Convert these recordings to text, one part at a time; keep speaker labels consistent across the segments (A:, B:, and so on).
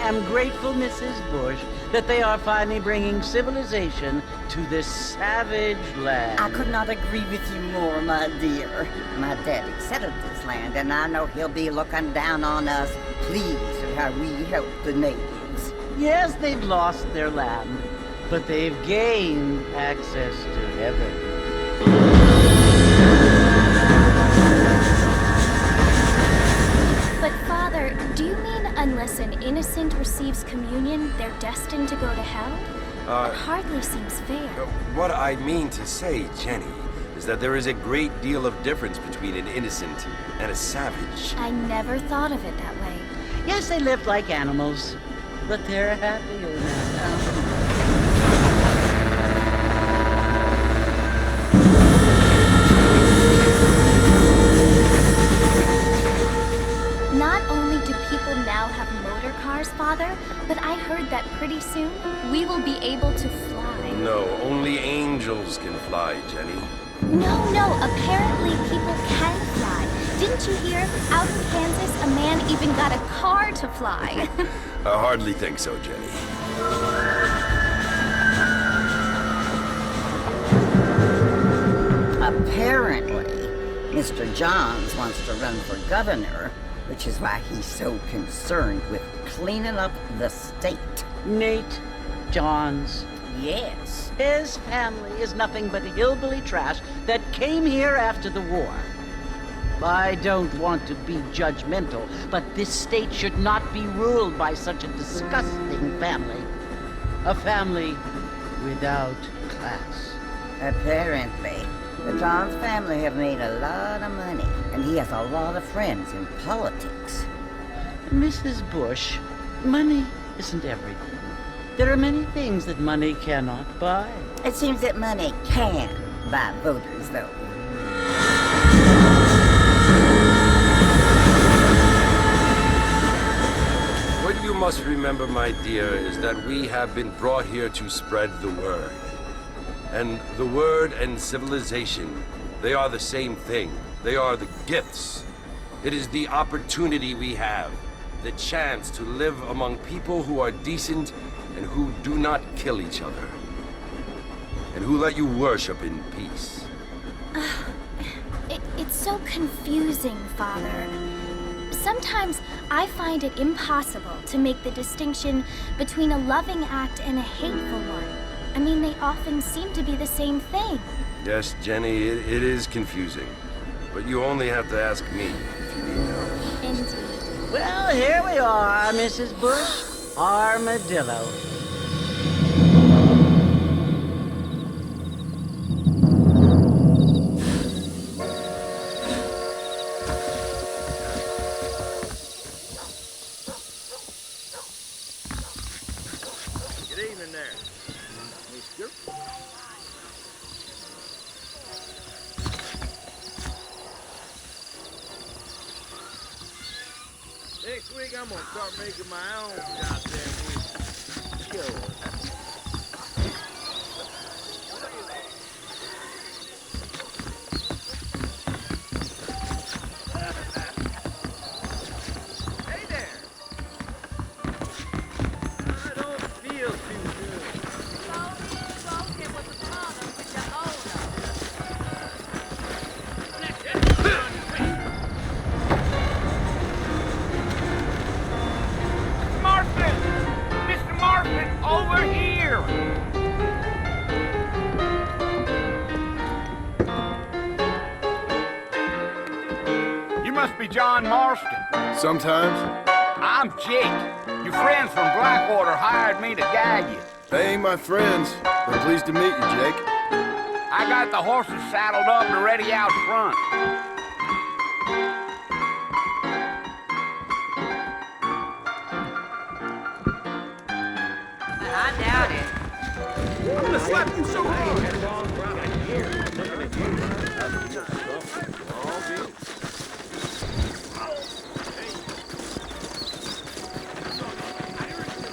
A: am grateful, Mrs. Bush, that they are finally bringing civilization to this savage land.
B: I could not agree with you more, my dear. My daddy settled this land, and I know he'll be looking down on us, pleased at how we help the natives.
A: Yes, they've lost their land, but they've gained access to heaven.
C: But Father, do you mean unless an innocent receives communion, they're destined to go to hell? That hardly seems fair.
D: What I mean to say, Jenny, is that there is a great deal of difference between an innocent and a savage.
C: I never thought of it that way.
A: Yes, they lived like animals, but they're happier now.
C: Not only do people now have motor cars, Father, but I heard that pretty soon we will be able to fly.
D: No, only angels can fly, Jenny.
C: No, apparently people can fly. Didn't you hear? Out in Kansas, a man even got a car to fly.
D: I hardly think so, Jenny.
B: Apparently, Mr. Johns wants to run for governor, which is why he's so concerned with cleaning up the state.
A: Nate Johns.
B: Yes.
A: His family is nothing but hillbilly trash that came here after the war. I don't want to be judgmental, but this state should not be ruled by such a disgusting family. A family without class.
B: Apparently, the Johns family have made a lot of money, and he has a lot of friends in politics.
A: Mrs. Bush, money isn't everything. There are many things that money cannot buy.
B: It seems that money can buy voters, though.
D: What you must remember, my dear, is that we have been brought here to spread the word. And the word and civilization, they are the same thing. They are the gifts. It is the opportunity we have, the chance to live among people who are decent and who do not kill each other, and who let you worship in peace.
C: It's so confusing, Father. Sometimes I find it impossible to make the distinction between a loving act and a hateful one. I mean, they often seem to be the same thing.
D: Yes, Jenny, it is confusing. But you only have to ask me if you need help.
C: Indeed.
A: Well, here we are, Mrs. Bush. Armadillo.
E: Good evening there, mister. Next week I'm gonna start making my own goddamn whiskey. Sure. Hey there. I don't feel too good. Marston! Mr. Marston, over here! You must be John Marston.
F: Sometimes.
E: I'm Jake. Your friends from Blackwater hired me to guide you.
F: They ain't my friends, but pleased to meet you, Jake.
E: I got the horses saddled up and ready out front.
B: I doubt it.
E: I'm gonna slap you so hard.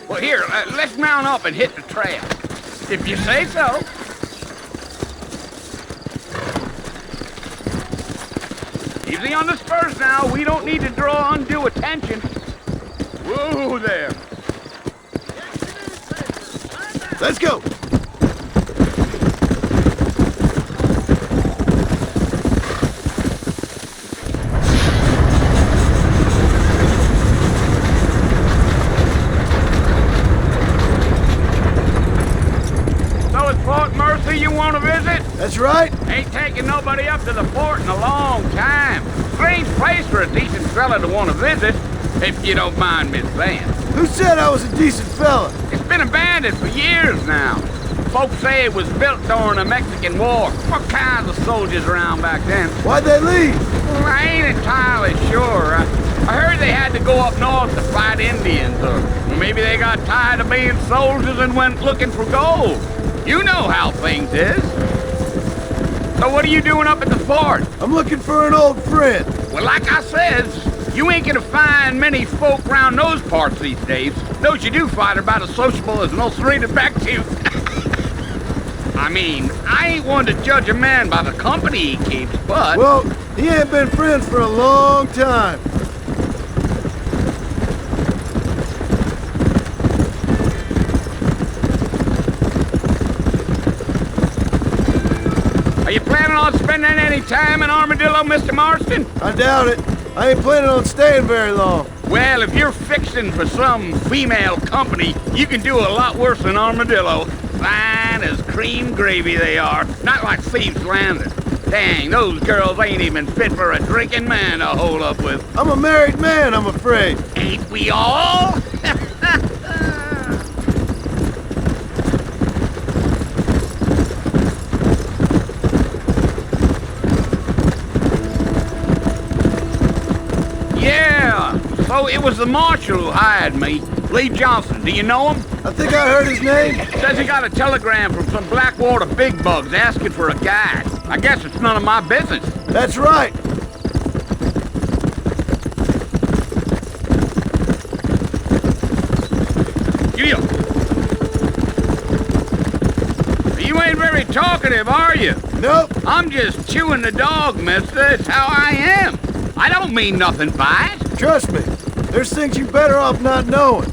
E: Well, here, let's mount up and hit the trail. If you say so. Easy on the spurs now. We don't need to draw undue attention. Whoa there.
F: Let's go!
E: So it's Fort Mercy you want to visit?
F: That's right.
E: Ain't taking nobody up to the fort in a long time. Strange place for a decent fella to want to visit, if you don't mind Miss Van.
F: Who said I was a decent fella?
E: It's been abandoned for years now. Folks say it was built during the Mexican War. What kinds of soldiers around back then?
F: Why'd they leave?
E: Well, I ain't entirely sure. I heard they had to go up north to fight Indians, or maybe they got tired of being soldiers and went looking for gold. You know how things is. So what are you doing up at the fort?
F: I'm looking for an old friend.
E: Well, like I says, you ain't gonna find many folk around those parts these days. Those you do find are about as sociable as an old serena back to. I mean, I ain't one to judge a man by the company he keeps, but...
F: Well, he ain't been friends for a long time.
E: Are you planning on spending any time in Armadillo, Mr. Marston?
F: I doubt it. I ain't planning on staying very long.
E: Well, if you're fixing for some female company, you can do a lot worse than Armadillo. Fine as cream gravy they are, not like Thieves' Landing. Dang, those girls ain't even fit for a drinking man to hold up with.
F: I'm a married man, I'm afraid.
E: Ain't we all? Yeah, so it was the marshal who hired me. Lee Johnson, do you know him?
F: I think I heard his name.
E: Says he got a telegram from some Blackwater big bugs asking for a guide. I guess it's none of my business.
F: That's right.
E: You ain't very talkative, are you?
F: Nope.
E: I'm just chewing the dog, mister. It's how I am. I don't mean nothing by it.
F: Trust me. There's things you better off not knowing.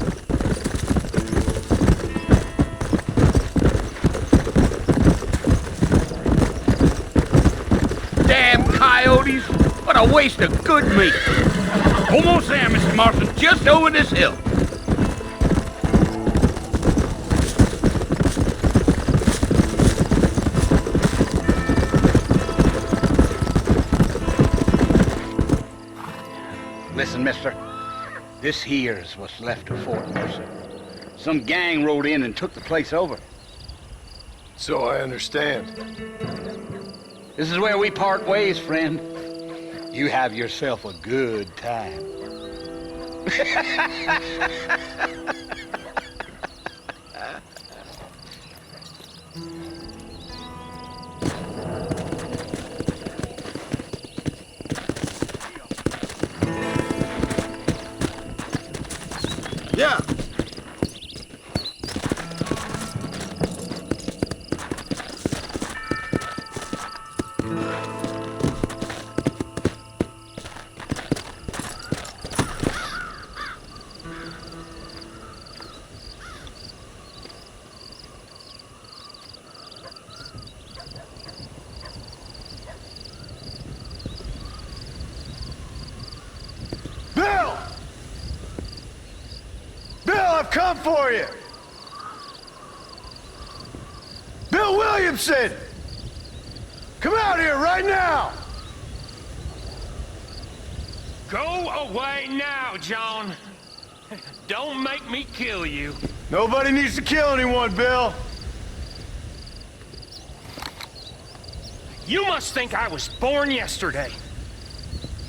E: Damn coyotes. What a waste of good meat. Almost there, Mr. Marston. Just over this hill. Listen, mister. This here's what's left of Fort Mercy. Some gang rode in and took the place over.
F: So I understand.
E: This is where we part ways, friend. You have yourself a good time.
F: Yeah. Bill! Bill, I've come for you! Bill Williamson! Come out here right now!
G: Go away now, John. Don't make me kill you.
F: Nobody needs to kill anyone, Bill.
G: You must think I was born yesterday.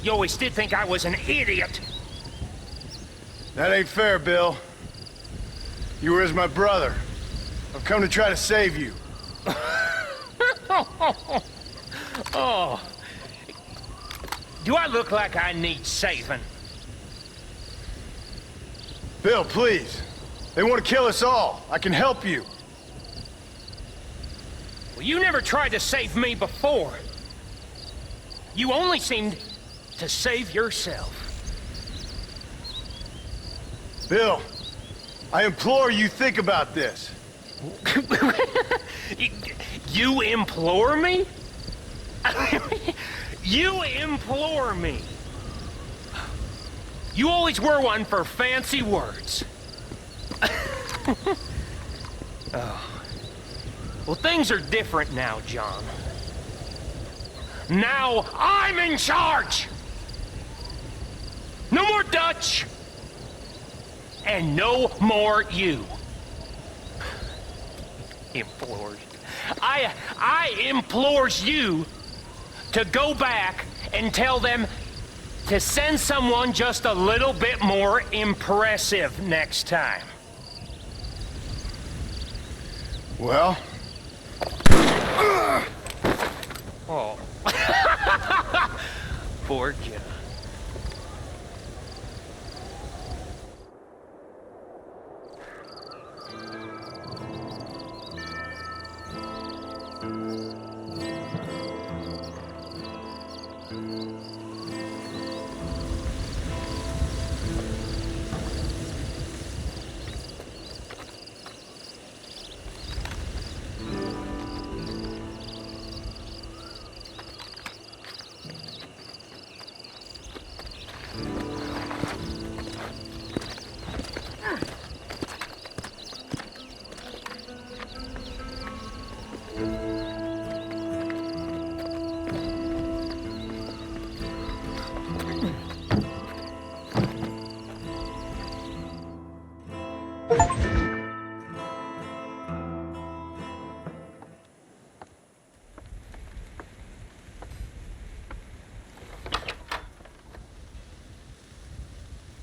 G: You always did think I was an idiot.
F: That ain't fair, Bill. You were as my brother. I've come to try to save you.
G: Oh. Do I look like I need saving?
F: Bill, please. They want to kill us all. I can help you.
G: Well, you never tried to save me before. You only seemed to save yourself.
F: Bill, I implore you think about this.
G: You implore me? You implore me? You always were one for fancy words. Oh. Well, things are different now, John. Now I'm in charge! No more Dutch! And no more you. Implores. I implores you to go back and tell them to send someone just a little bit more impressive next time.
F: Well?
G: Oh. Poor John.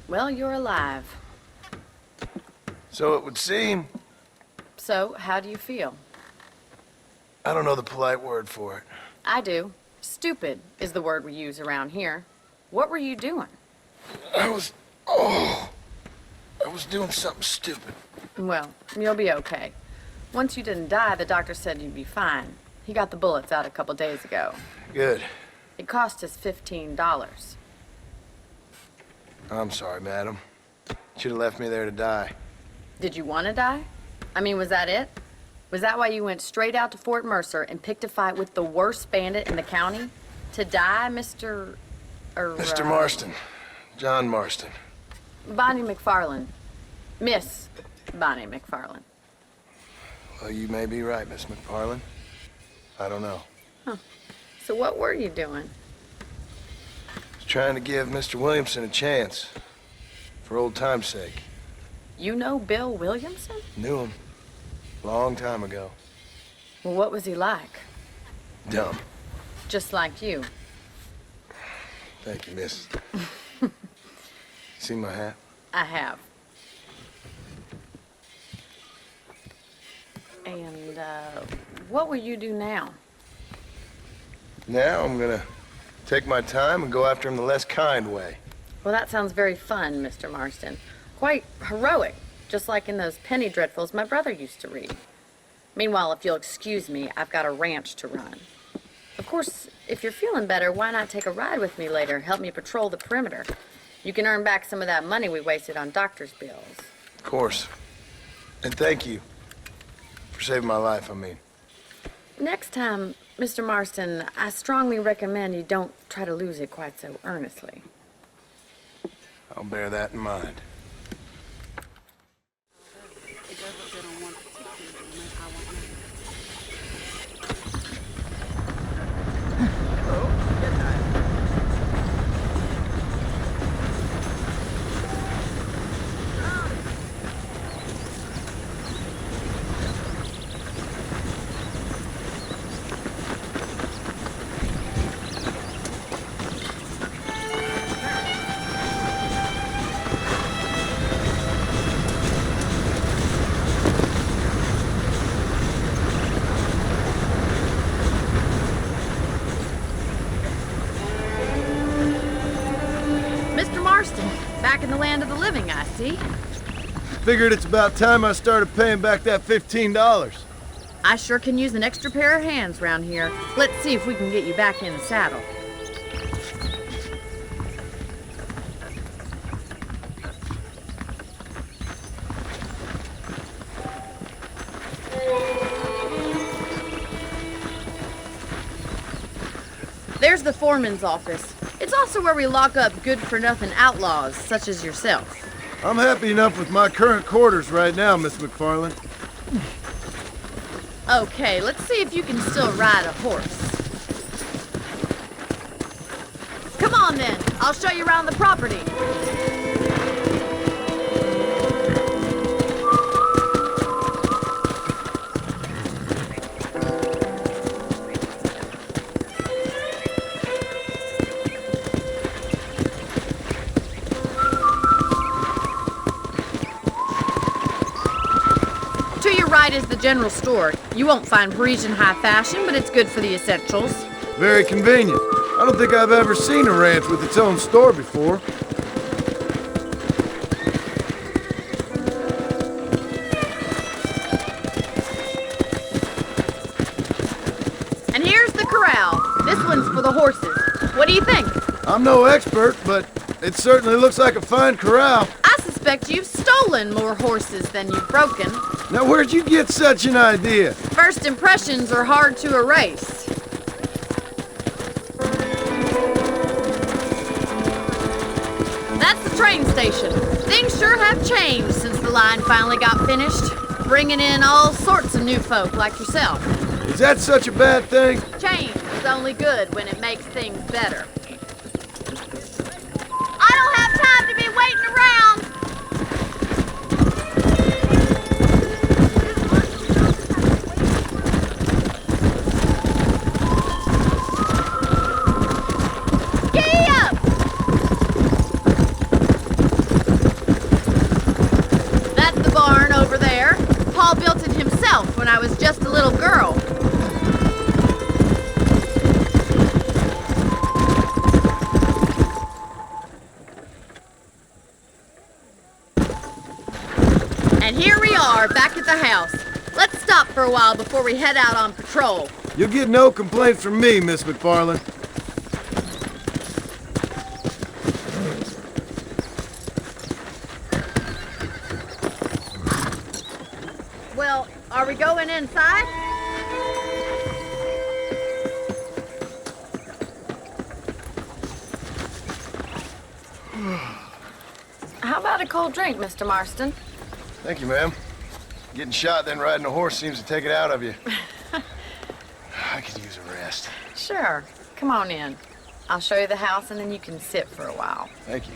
H: Well, you're alive.
F: So it would seem.
H: So, how do you feel?
F: I don't know the polite word for it.
H: I do. Stupid is the word we use around here. What were you doing?
F: I was doing something stupid.
H: Well, you'll be okay. Once you didn't die, the doctor said you'd be fine. He got the bullets out a couple days ago.
F: Good.
H: It cost us $15.
F: I'm sorry, madam. Should have left me there to die.
H: Did you want to die? I mean, was that it? Was that why you went straight out to Fort Mercer and picked a fight with the worst bandit in the county? To die, Mr.
F: Mr. Marston. John Marston.
H: Bonnie McFarland. Miss Bonnie McFarland.
F: Well, you may be right, Miss McFarland. I don't know.
H: Huh. So what were you doing?
F: I was trying to give Mr. Williamson a chance. For old time's sake.
H: You know Bill Williamson?
F: Knew him. Long time ago.
H: Well, what was he like?
F: Dumb.
H: Just like you.
F: Thank you, miss. See my hat?
H: I have. And, what will you do now?
F: Now I'm gonna take my time and go after him the less kind way.
H: Well, that sounds very fun, Mr. Marston. Quite heroic, just like in those penny dreadfuls my brother used to read. Meanwhile, if you'll excuse me, I've got a ranch to run. Of course, if you're feeling better, why not take a ride with me later? Help me patrol the perimeter. You can earn back some of that money we wasted on doctor's bills.
F: Of course. And thank you. For saving my life, I mean.
H: Next time, Mr. Marston, I strongly recommend you don't try to lose it quite so earnestly.
F: I'll bear that in mind.
H: Back in the land of the living, I see.
F: Figured it's about time I started paying back that $15.
H: I sure can use an extra pair of hands round here. Let's see if we can get you back in the saddle. There's the foreman's office. It's also where we lock up good-for-nothing outlaws, such as yourself.
F: I'm happy enough with my current quarters right now, Miss McFarland.
H: Okay, let's see if you can still ride a horse. Come on then, I'll show you around the property. To your right is the general store. You won't find Parisian high fashion, but it's good for the essentials.
F: Very convenient. I don't think I've ever seen a ranch with its own store before.
H: And here's the corral. This one's for the horses. What do you think?
F: I'm no expert, but it certainly looks like a fine corral.
H: I suspect you've stolen more horses than you've broken.
F: Now, where'd you get such an idea?
H: First impressions are hard to erase. That's the train station. Things sure have changed since the line finally got finished, bringing in all sorts of new folk like yourself.
F: Is that such a bad thing?
H: Change is only good when it makes things better. I don't have time to be waiting around. Giddy up! That's the barn over there. Paul built it himself when I was just a little girl. And here we are, back at the house. Let's stop for a while before we head out on patrol.
F: You'll get no complaints from me, Miss McFarland.
H: Well, are we going inside? How about a cold drink, Mr. Marston?
F: Thank you, ma'am. Getting shot, then riding a horse seems to take it out of you. I could use a rest.
H: Sure. Come on in. I'll show you the house and then you can sit for a while.
F: Thank you.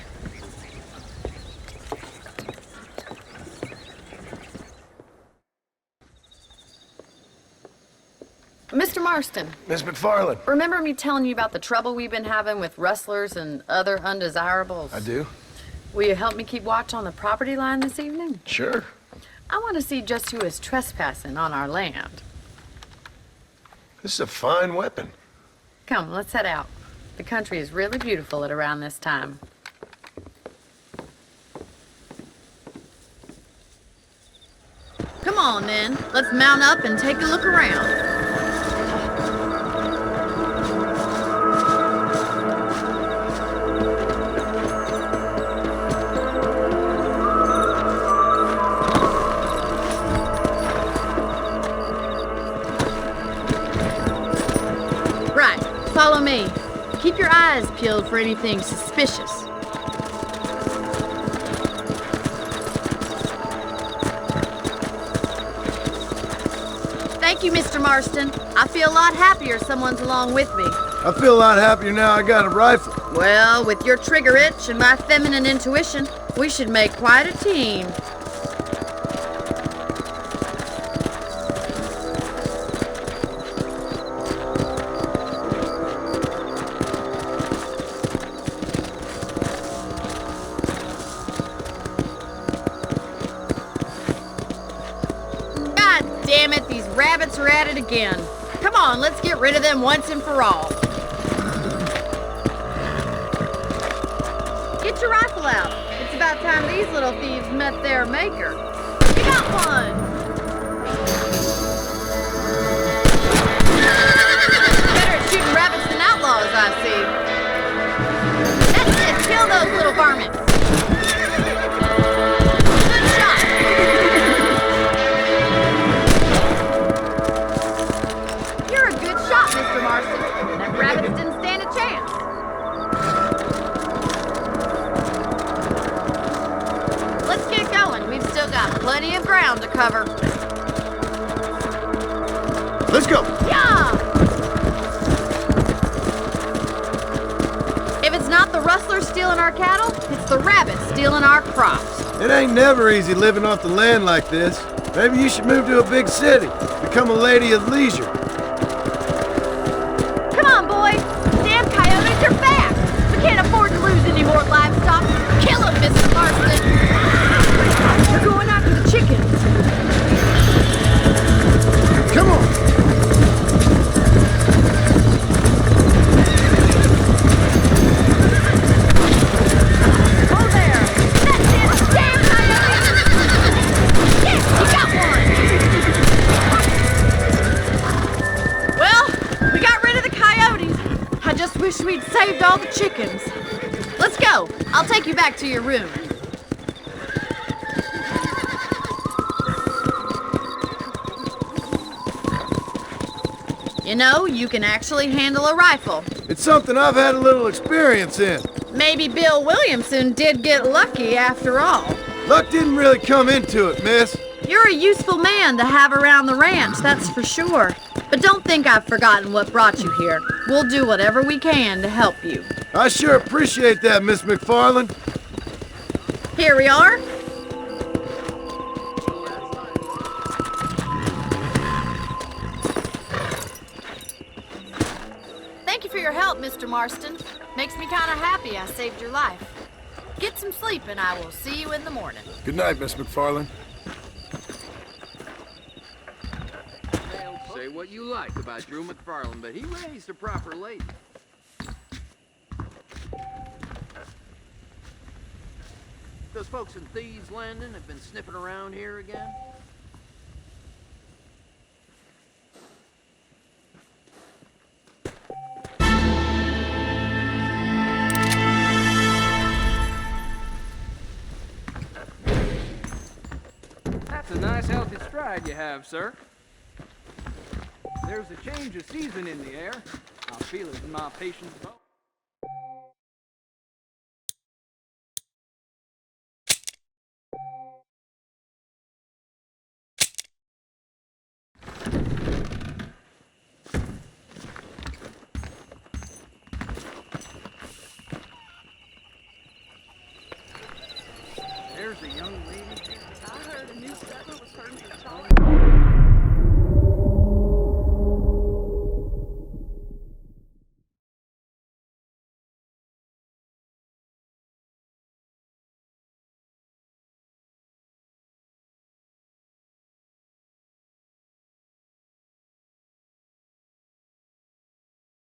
H: Mr. Marston,
F: Miss McFarland.
H: remember me telling you about the trouble we've been having with rustlers and other undesirables?
F: I do?
H: Will you help me keep watch on the property line this evening?
F: Sure.
H: I want to see just who is trespassing on our land.
F: This is a fine weapon.
H: Come, let's head out. The country is really beautiful at around this time. Come on, then. Let's mount up and take a look around. Right. Follow me. Keep your eyes peeled for anything suspicious. Thank you, Mr. Marston. I feel a lot happier someone's along with me.
F: I feel a lot happier now I got a rifle.
H: Well, with your trigger itch and my feminine intuition, we should make quite a team. God damn it, these rabbits are at it again. Come on, let's get rid of them once and for all. Get your rifle out. It's about time these little thieves met their maker. You got one! Better at shooting rabbits than outlaws, I see. That's it, kill those little varmints. Good shot. You're a good shot, Mr. Marston. Them rabbits didn't stand
F: Let's go.
H: Yeah! If it's not the rustlers stealing our cattle, it's the rabbits stealing our crops.
F: It ain't never easy living off the land like this. Maybe you should move to a big city. Become a lady of leisure.
H: Come on, boys. Damn coyotes are back. We can't afford to lose any more livestock. Kill them, Mrs. Marston. We're going after the chickens.
F: Come on.
H: Oh, there. That's it. Damn coyotes. Yes, we got one. Well, we got rid of the coyotes. I just wish we'd saved all the chickens. Let's go. I'll take you back to your room. You know, you can actually handle a rifle.
F: It's something I've had a little experience in.
H: Maybe Bill Williamson did get lucky after all.
F: Luck didn't really come into it, miss.
H: You're a useful man to have around the ranch, that's for sure. But don't think I've forgotten what brought you here. We'll do whatever we can to help you.
F: I sure appreciate that, Miss McFarland.
H: Here we are. Thank you for your help, Mr. Marston. Makes me kind of happy I saved your life. Get some sleep and I will see you in the morning.
F: Good night, Miss McFarland.
E: Say what you like about Drew McFarland, but he raised a proper lady. Those folks in Thieves Landing have been sniffing around here again?
I: That's a nice healthy stride you have, sir. There's a change of season in the air. I feel it in my patient's bones. There's a young lady. I heard a new settler was starting to talk.